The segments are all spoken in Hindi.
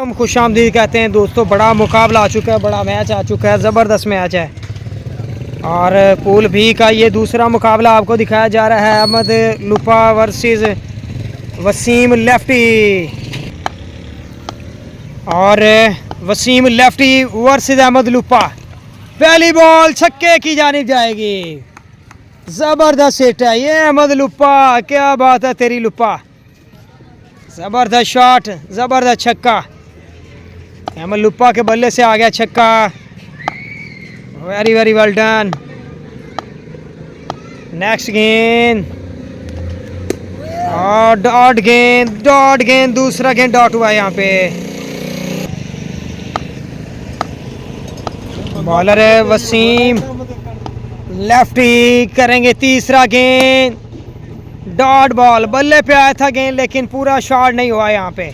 हम खुशामदीद कहते हैं दोस्तों। बड़ा मुकाबला आ चुका है, बड़ा मैच आ चुका है, ज़बरदस्त मैच है। और पूल बी का ये दूसरा मुकाबला आपको दिखाया जा रहा है। Ahmed Lupa versus Waseem lefty. और वसीम लेफ्टी वर्सेस अहमद लुपा। पहली बॉल छक्के की जानिब जाएगी। ज़बरदस्त हिट है ये अहमद लुपा, क्या बात है तेरी लुपा। ज़बरदस्त शॉट, ज़बरदस्त छक्का। अहमद लुपा के बल्ले से आ गया छक्का। Very very well done. Next गेंद और डॉट गेंद, दूसरा गेंद डॉट हुआ यहाँ पे। बॉलर है वसीम लेफ्टी, करेंगे तीसरा गेंद। डॉट बॉल, बल्ले पे आया था गेंद लेकिन पूरा शॉट नहीं हुआ यहाँ पे,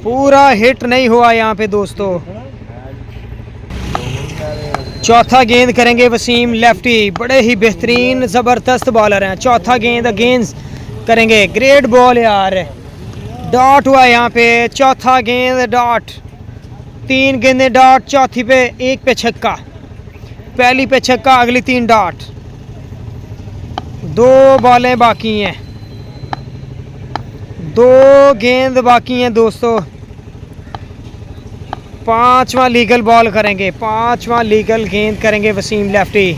पूरा हिट नहीं हुआ यहाँ पे दोस्तों। चौथा गेंद करेंगे वसीम लेफ्टी, बड़े ही बेहतरीन ज़बरदस्त बॉलर हैं। चौथा गेंद अगेंस्ट करेंगे, ग्रेट बॉल यार। डॉट हुआ यहाँ पे, चौथा गेंद डॉट। 3 गेंदें डॉट, चौथी पे 1 पे छक्का। पहली पे छक्का, अगली 3 डॉट। 2 बॉलें बाकी हैं, 2 गेंद बाकी हैं दोस्तों। 5वां लीगल बॉल करेंगे, 5वां लीगल गेंद करेंगे वसीम लेफ्टी।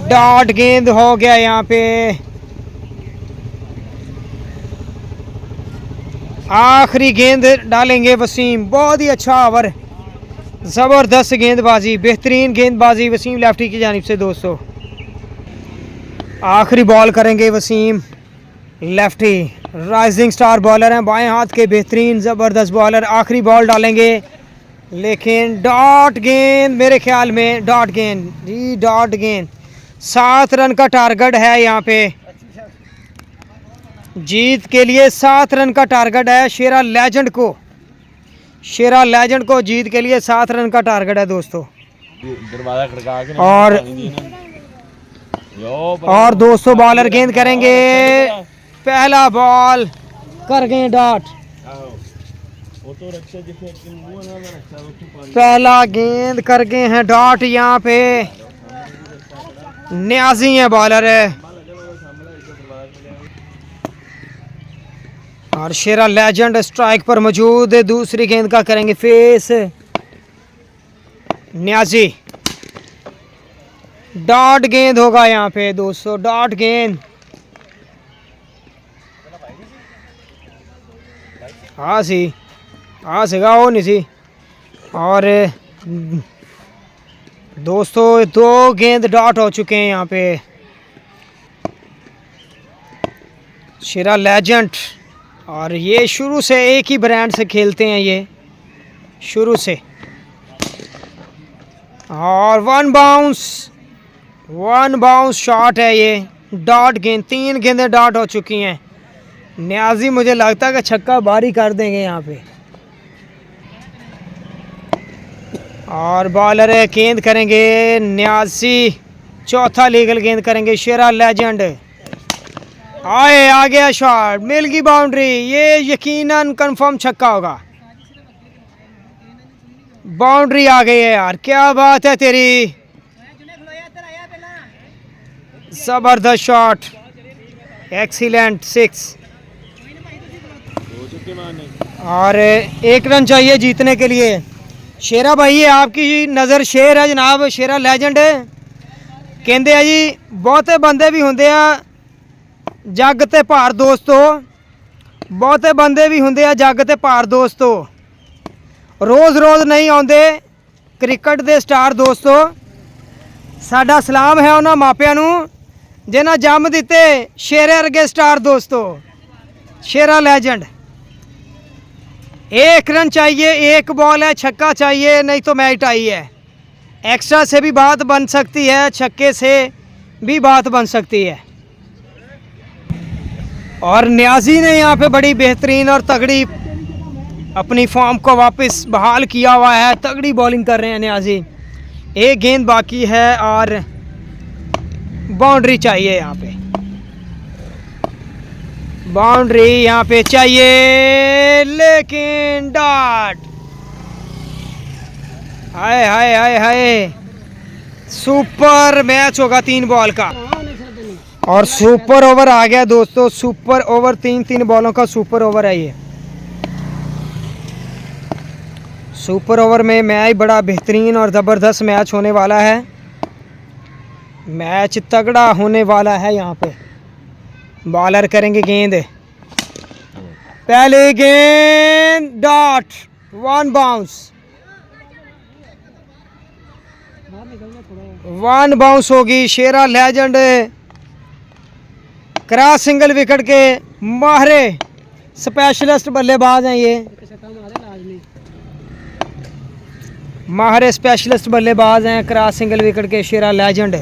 डॉट गेंद हो गया यहाँ पे। आखिरी गेंद डालेंगे वसीम। बहुत ही अच्छा ओवर, ज़बरदस्त गेंदबाजी, बेहतरीन गेंदबाजी वसीम लेफ्टी की जानिब से दोस्तों। आखिरी बॉल करेंगे Wasim lefty, rising star bowler हैं, बाएं हाथ के बेहतरीन ज़बरदस्त बॉलर। आखिरी बॉल डालेंगे लेकिन डॉट गेंद, मेरे ख्याल में डॉट गेंद जी, डॉट गेंद। 7 रन का टारगेट है यहाँ पे, जीत के लिए 7 रन का टारगेट है शेरा लेजेंड को। शेरा लेजेंड को जीत के लिए 7 रन का टारगेट है दोस्तों। और दोस्तों बॉलर गेंद करेंगे, पहला बॉल कर गए डॉट। पहला गेंद कर गए हैं डॉट यहाँ पे। न्याजी है बॉलर है और शेरा लेजेंड स्ट्राइक पर मौजूद है। दूसरी गेंद का करेंगे फेस, न्याजी। डॉट गेंद होगा यहाँ पे दोस्तों, डॉट गेंद। हाँ सीगा वो नहीं सी। और दोस्तों 2 गेंद डॉट हो चुके हैं यहाँ पे। शेरा लेजेंड, और ये शुरू से एक ही ब्रांड से खेलते हैं ये, शुरू से। और वन बाउंस शॉट है ये, डॉट गेंद। 3 गेंदें डॉट हो चुकी हैं। न्याजी मुझे लगता है कि छक्का बारी कर देंगे यहाँ पे। और बॉलर गेंद करेंगे न्याजी, चौथा लीगल गेंद करेंगे शेरा लेजेंड। आए, आ गया शॉट, मिल गई बाउंड्री। ये यकीनन कंफर्म छक्का होगा। बाउंड्री आ गई है यार, क्या बात है तेरी, जबरदस्त शॉट, एक्सीलेंट 6। और 1 रन चाहिए जीतने के लिए। शेरा भाई ये आपकी नज़र शेर है जनाब, शेरा लेजेंड कहते हैं जी। बहुते बंदे भी होंगे आ जग ते भार दोस्तों, बहुते बंदे भी होंगे आ जग ते भार दोस्तों। रोज़ नहीं आते क्रिकेट दे स्टार दोस्तों। साडा सलाम है उन्होंने मापिया नूं जिन्हें जम दिते शेरे वर्गे स्टार दोस्तों। शेरा लेजेंड। 1 रन चाहिए, 1 बॉल है, छक्का चाहिए, नहीं तो मैच टाई है। एक्स्ट्रा से भी बात बन सकती है, छक्के से भी बात बन सकती है। और न्याजी ने यहाँ पे बड़ी बेहतरीन और तगड़ी अपनी फॉर्म को वापस बहाल किया हुआ है। तगड़ी बॉलिंग कर रहे हैं न्याजी। 1 गेंद बाकी है और बाउंड्री चाहिए यहाँ पे। बाउंड्री यहाँ पे चाहिए, लेकिन डॉट। हाय हाय हाय हाय, सुपर मैच होगा 3 बॉल का, और सुपर ओवर आ गया दोस्तों। सुपर ओवर, 3 बॉलों का सुपर ओवर है ये। सुपर ओवर में मैच बड़ा बेहतरीन और ज़बरदस्त मैच होने वाला है। मैच तगड़ा होने वाला है। यहाँ पे बॉलर करेंगे गेंद, पहले गेंद डॉट, 1 बाउंस, 1 बाउंस होगी। शेरा लेजेंड क्रॉस सिंगल विकेट के माहरे स्पेशलिस्ट बल्लेबाज हैं ये, माहरे स्पेशलिस्ट बल्लेबाज हैं क्रॉस सिंगल विकेट के शेरा लेजेंड।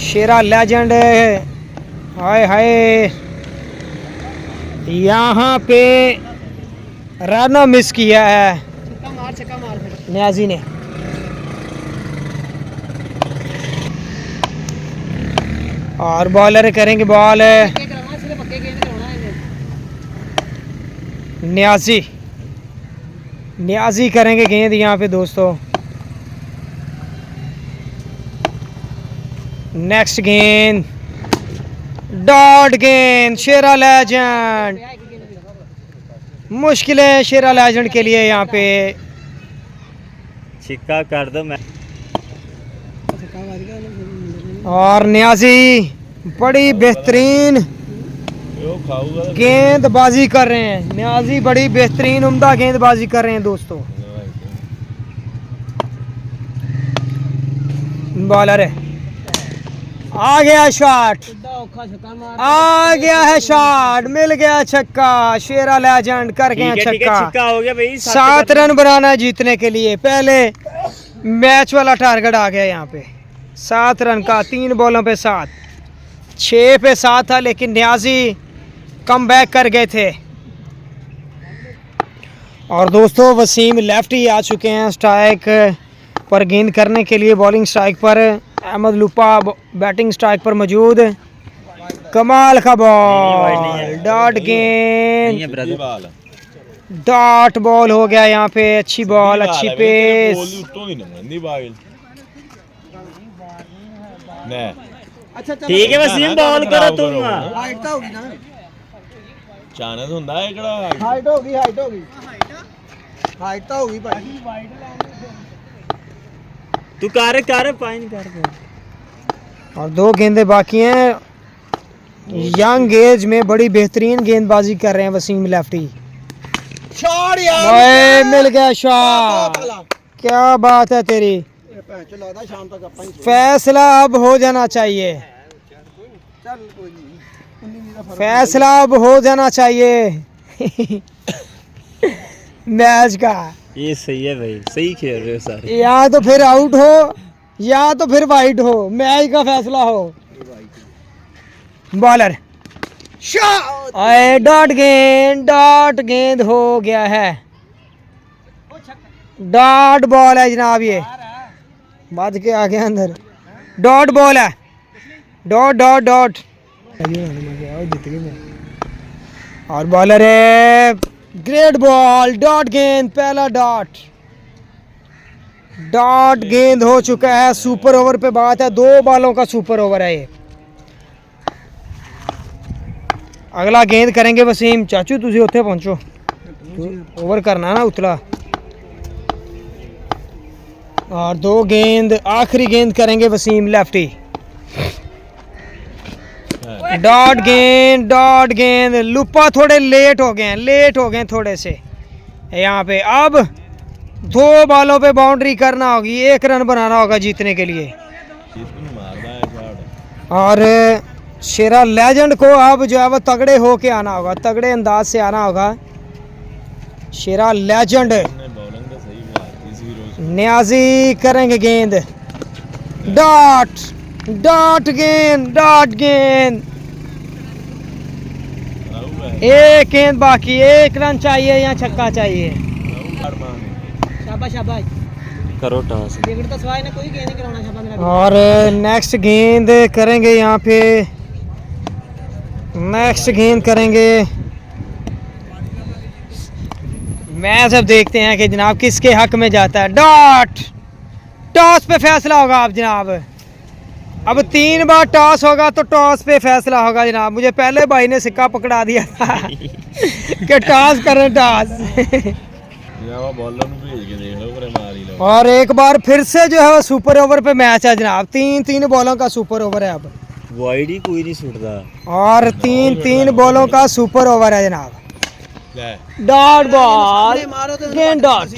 शेरा लेजेंड, हाय हाय, यहाँ पे रन मिस किया है न्याजी ने। और बॉलर करेंगे बॉल, न्याजी, न्याजी करेंगे गेंद यहाँ पे दोस्तों। नेक्स्ट गेंद डॉट गेंद, शेरा लेजेंड। मुश्किल है शेरा लेजेंड के लिए यहाँ पे, छिक्का कर दो। मैं और न्याजी बड़ी बेहतरीन गेंदबाजी कर रहे हैं। न्याजी बड़ी बेहतरीन उम्दा गेंदबाजी कर रहे हैं दोस्तों। बॉलर है, आ गया शॉट, आ गया है शॉट, मिल गया छक्का। शेरा लेजेंड कर गए छक्का। छिक्का हो गया भाई। 7 रन बनाना जीतने के लिए, पहले मैच वाला टारगेट आ गया यहाँ पे। 7 रन का, 3 बॉलों पे 7, 6 पे 7 था, लेकिन न्याजी कम बैक कर गए थे। और दोस्तों वसीम लेफ्ट ही आ चुके हैं स्ट्राइक पर गेंद करने के लिए, बॉलिंग स्ट्राइक पर। अहमद लुपा बैटिंग स्ट्राइक पर मौजूद। कमाल का बॉल, डॉट गेंद, डॉट बॉल हो गया यहाँ पे। अच्छी बॉल, अच्छी पेस। ठीक है वसीम, बॉल करो तुम। चानस ਹੁੰਦਾ ਹੈ ਕਿਹੜਾ हाइट होगी, हाइट होगी, हाइट तो होगी भाई। तू कर कर पाइन कर। और 2 गेंदें बाकी हैं। यंग एज में बड़ी बेहतरीन गेंदबाजी कर रहे हैं वसीम लेफ्टी। ओए मिल गया शॉट, क्या बात है तेरी। फैसला अब हो जाना चाहिए, फैसला अब हो जाना चाहिए मैच का। ये सही है भाई, सही खेल रहे हो सारे। या तो फिर आउट हो या तो फिर वाइड हो, मैच का फैसला हो। बॉलर डॉट गेंद, डॉट गेंद हो गया है। डॉट बॉल है जनाब, ये बात के आगे अंदर डॉट बॉल है। डॉट डॉट डॉट, और बॉलर है ग्रेट बॉल, डॉट गेंद, पहला डॉट, डॉट गेंद हो चुका है। सुपर ओवर पे बात है, 2 बॉलों का सुपर ओवर है ये। अगला गेंद करेंगे वसीम। चाचू तुझे उत्थे पहुंचो, ओवर करना ना उतला। और 2 गेंद, आखिरी गेंद करेंगे वसीम लेफ्टी। डॉट गेंद, डॉट गेंद। लुपा थोड़े लेट हो गए हैं, लेट हो गए थोड़े से यहाँ पे। अब 2 बॉलों पे बाउंड्री करना होगी, 1 रन बनाना होगा जीतने के लिए। और शेरा लेजेंड को अब जो है वो तगड़े हो के आना होगा, तगड़े अंदाज से आना होगा। शेरा लेजेंड, न्याजी करेंगे गेंद, डॉट, डॉट गेंद, डॉट गेंद। 1 गेंद बाकी, 1 रन चाहिए या छक्का चाहिए। शाबाश शाबाश करो टॉस। और नेक्स्ट गेंद करेंगे यहाँ पे नेक्स्ट गेंद करेंगे। मैच अब देखते हैं कि जनाब किसके हक में जाता है। डॉट, टॉस पे फैसला होगा अब जनाब। अब 3 बार टॉस होगा तो टॉस पे फैसला होगा जनाब। मुझे पहले भाई ने सिक्का पकड़ा दिया था कि टॉस करें, टॉस। या बॉलर ਨੂੰ ਭੇਜ ਕੇ ਦੇਖ ਲਓ ਪਰੇ ਮਾਰ ਹੀ ਲਓ। और एक बार फिर से जो है वो सुपर ओवर पे मैच है जनाब। 3 बॉलों का सुपर ओवर है अब, वाइड ही कोई नहीं छूटता। और 3 बॉलों का सुपर ओवर है जनाब। ਲੈ डॉट बॉल, गेंद डॉट,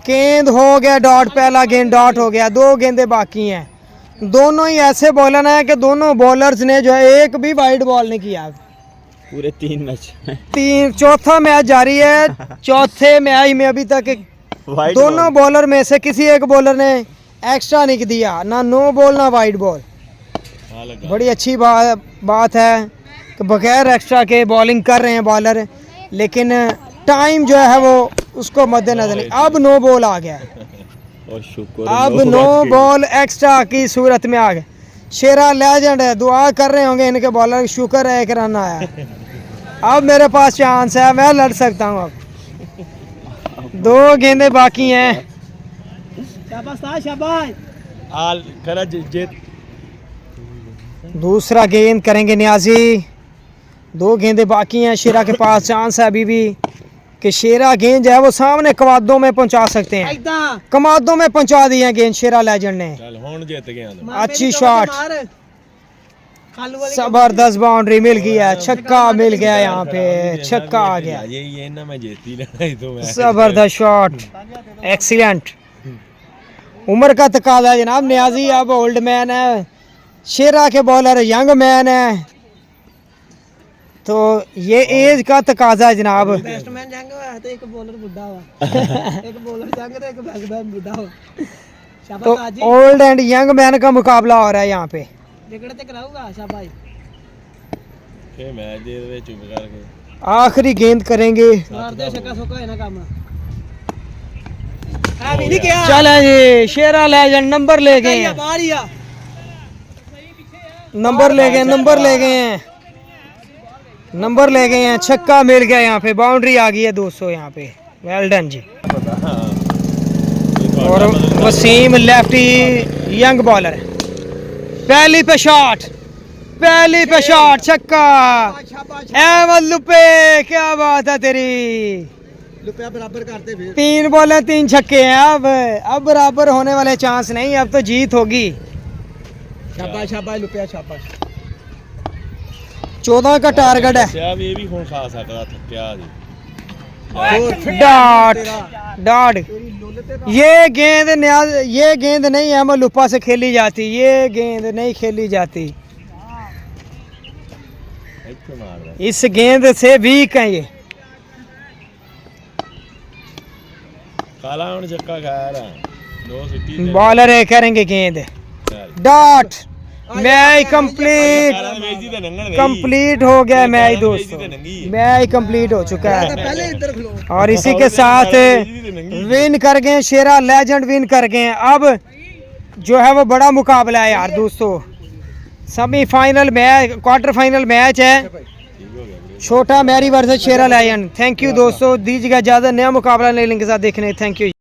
गेंद हो गया डॉट। पहला गेंद डॉट हो गया। 2 गेंदें बाकी हैं। दोनों ही ऐसे बॉलर हैं कि दोनों बॉलर्स ने जो है एक भी वाइड बॉल नहीं किया। पूरे 3 मैच 4था मैच जारी है। चौथे मैच में अभी तक वाइड दोनों बॉलर में से किसी एक बॉलर ने एक्स्ट्रा नहीं दिया, ना नो बॉल ना वाइड बॉल। ਆ ਲੱਗਾ बड़ी अच्छी बात है कि बगैर एक्स्ट्रा के बॉलिंग कर रहे हैं बॉलर, लेकिन टाइम जो है वो उसको मद्देनजर नहीं। अब नो बॉल आ गया, और शुक्र अब नो बॉल एक्स्ट्रा की सूरत में आ गया। शेरा लेजेंड है, दुआ कर रहे होंगे इनके बॉलर, शुक्र है एक रन आया। अब मेरे पास चांस है, मैं लड़ सकता हूँ। अब 2 गेंदें बाकी हैं। ਆ ਕਰਾ ਜਿੱਤ दूसरा गेंद करेंगे न्याजी। 2 गेंदें बाकी हैं। शेरा के पास चांस है अभी भी कि शेरा गेंद जो है वो सामने कमादों में पहुंचा सकते हैं। कमादों में पहुंचा दी है गेंद शेरा लेजेंड ने। ਚੱਲ ਹੁਣ ਜਿੱਤ ਗਿਆ ਤੂੰ। अच्छी शॉट, जबरदस्त बाउंड्री मिल गई है। छक्का मिल गया, यहाँ पे छक्का आ गया। ये ना मैं जीत ही लेना ही तो मैं जबरदस्त शॉट, एक्सीलेंट। उम्र का तकाजा है जनाब। न्याजी अब ओल्ड मैन है, शेरा के बॉलर यंग मैन है, तो ये एज का तकाजा है जनाब। बैट्समैन जंग हुआ तो एक बॉलर बुढ़ा हुआ, एक बॉलर जंग तो एक बैट्समैन बुढ़ा हुआ। तो शाबाश ताजी, ओल्ड एंड यंग मैन का मुकाबला हो रहा है यहाँ पे। विकेट ते कराऊंगा शाबाश। ਫੇ ਮੈਚ ਦੇ ਦੇ ਚੁੱਪ ਕਰਕੇ आखिरी गेंद करेंगे। मार दे छक्का सोका है ना काम है भी नहीं किया। चले जी, शेरा लेजेंड नंबर ले गए हैं, मार दिया। नंबर ले गए, नंबर ले गए हैं, नंबर ले गए हैं। छक्का मिल गया यहाँ पे, बाउंड्री आ गई है 200 यहाँ पे। वेल डन जी। और वसीम लेफ्टी यंग बॉलर है। पहली पे शॉट, पहली पे शॉट, छक्का। अहमद लुपे, क्या बात है तेरी। रुपया बराबर करते फिर 3 बॉलें 3 छक्के हैं। अब बराबर होने वाले चांस नहीं, अब तो जीत होगी। शाबाश शाबाश रुपया शाबाश। 14 का टारगेट है। ਸਿਆ ਵੀ ਇਹ ਵੀ ਹੁਣ ਖਾ ਸਕਦਾ ਥੱਕਿਆ ਜੀ। Dot, dot. ये गेंद नहीं अहमद लुपा से खेली जाती, ये गेंद नहीं खेली जाती। ਇੱਥੇ ਮਾਰਦਾ इस गेंद से वीक है ये। ਕਾਲਾ ਹੁਣ ਚੱਕਾ ਖਾ ਰਹਾ 2 ਸਿੱਟੀ ਦੇ बॉलर है करेंगे गेंद। डॉट, मैच कंप्लीट, ਵੇਜੀ ਤੇ ਨੰਗਣ ਗਈ कंप्लीट हो गया मैच दोस्तों। मैच कंप्लीट हो चुका है पहले इधर खलो। और इसी के साथ विन कर गए, शेरा लेजेंड विन कर गए। अब जो है वो बड़ा मुकाबला है यार दोस्तों। Semifinal match, quarter final match है, छोटा मैरी versus Shera legend. Thank you दोस्तों, दीजिएगा इजाज़त। नया मुकाबला नए लिंक के साथ देखने। Thank you.